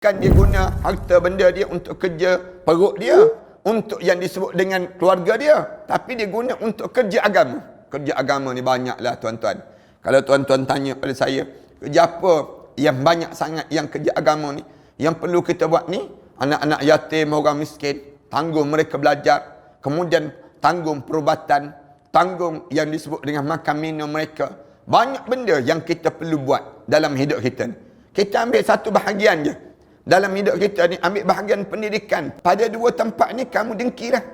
Kan dia guna harta benda dia untuk kerja perut dia, untuk yang disebut dengan keluarga dia, tapi dia guna untuk kerja agama. Kerja agama ni banyaklah tuan-tuan. Kalau tuan-tuan tanya pada saya, kerja apa yang banyak sangat yang kerja agama ni, yang perlu kita buat ni, anak-anak yatim, orang miskin, tanggung mereka belajar, kemudian tanggung perubatan, tanggung yang disebut dengan makan minum mereka. Banyak benda yang kita perlu buat dalam hidup kita ni. Kita ambil satu bahagian je. Dalam hidup kita ni, ambil bahagian pendidikan. Pada dua tempat ni, kamu dengkilah.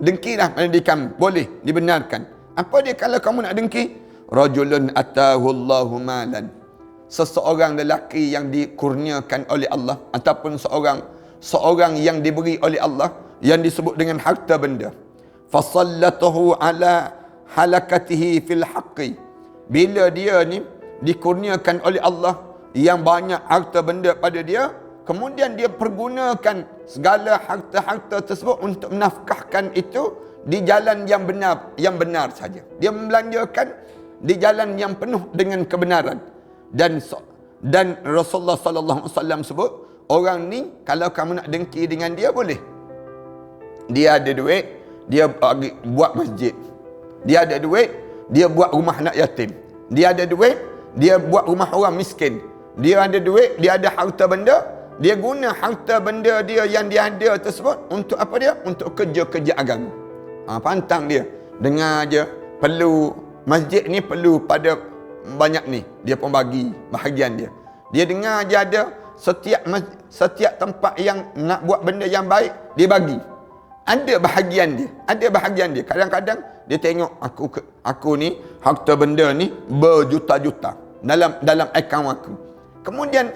Dengkilah pendidikan. Boleh, dibenarkan. Apa dia kalau kamu nak dengki? Rajulun atahullahu malan. Seseorang lelaki yang dikurniakan oleh Allah. Ataupun seorang yang diberi oleh Allah. Yang disebut dengan harta benda. Fasallatahu ala halakatihi fil haqqi. Bila dia ni dikurniakan oleh Allah yang banyak harta benda pada dia, kemudian dia pergunakan segala harta-harta tersebut untuk menafkahkan itu di jalan yang benar saja. Dia membelanjakan di jalan yang penuh dengan kebenaran. Dan Rasulullah sallallahu alaihi wasallam sebut, orang ni kalau kamu nak dengki dengan dia, boleh. Dia ada duit, dia buat masjid. Dia ada duit, dia buat rumah anak yatim. Dia ada duit, dia buat rumah orang miskin. Dia ada duit, dia ada harta benda, dia guna harta benda dia yang dia ada tersebut untuk apa dia? Untuk kerja-kerja agama. Pantang dia. Dengar je, perlu masjid ni perlu pada banyak ni. Dia pun bagi bahagian dia. Dia dengar je ada setiap tempat yang nak buat benda yang baik, dia bagi. Ada bahagian dia. Ada bahagian dia. Kadang-kadang dia tengok aku ni harta benda ni berjuta-juta dalam akaun aku. Kemudian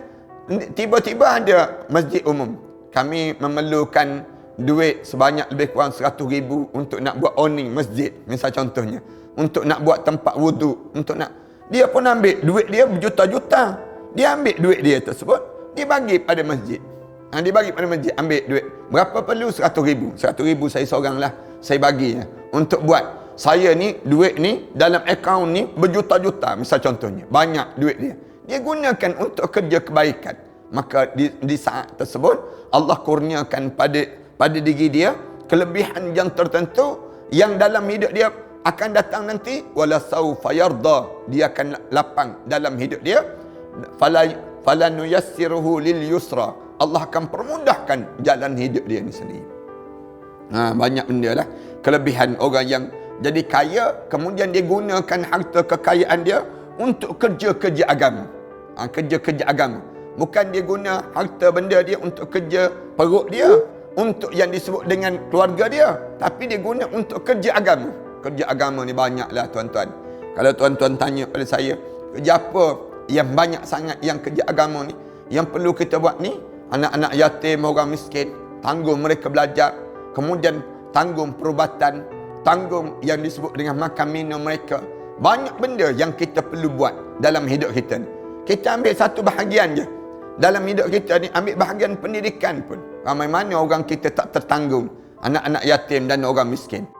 tiba-tiba ada masjid umum. Kami memerlukan duit sebanyak lebih kurang 100,000 untuk nak buat owning masjid. Misal contohnya. Untuk nak buat tempat wuduk. Dia pun ambil duit dia berjuta-juta. Dia ambil duit dia tersebut, dia bagi pada masjid. Dia bagi pada masjid, ambil duit. Berapa perlu? 100,000. 100,000 saya seorang lah. Saya bagi untuk buat. Saya ni, duit ni, dalam akaun ni berjuta-juta. Misal contohnya. Banyak duit dia. Dia gunakan untuk kerja kebaikan. Maka di saat tersebut, Allah kurniakan pada diri dia kelebihan yang tertentu yang dalam hidup dia akan datang nanti. Wala sawfa yarda. Dia akan lapang dalam hidup dia. Fala nuyassiruhu lil yusra. Allah akan permudahkan jalan hidup dia ni sendiri. Banyak benda lah. Kelebihan orang yang jadi kaya, kemudian dia gunakan harta kekayaan dia untuk kerja-kerja agama. Kerja-kerja agama. Bukan dia guna harta benda dia untuk kerja perut dia, untuk yang disebut dengan keluarga dia, tapi dia guna untuk kerja agama. Kerja agama ni banyaklah tuan-tuan. Kalau tuan-tuan tanya pada saya, kerja apa yang banyak sangat yang kerja agama ni, yang perlu kita buat ni, anak-anak yatim, orang miskin, tanggung mereka belajar, kemudian tanggung perubatan, tanggung yang disebut dengan makan minum mereka. Banyak benda yang kita perlu buat dalam hidup kita ni. Kita ambil satu bahagian je. Dalam hidup kita ni, ambil bahagian pendidikan pun. Ramai mana orang kita tak tertanggung. Anak-anak yatim dan orang miskin.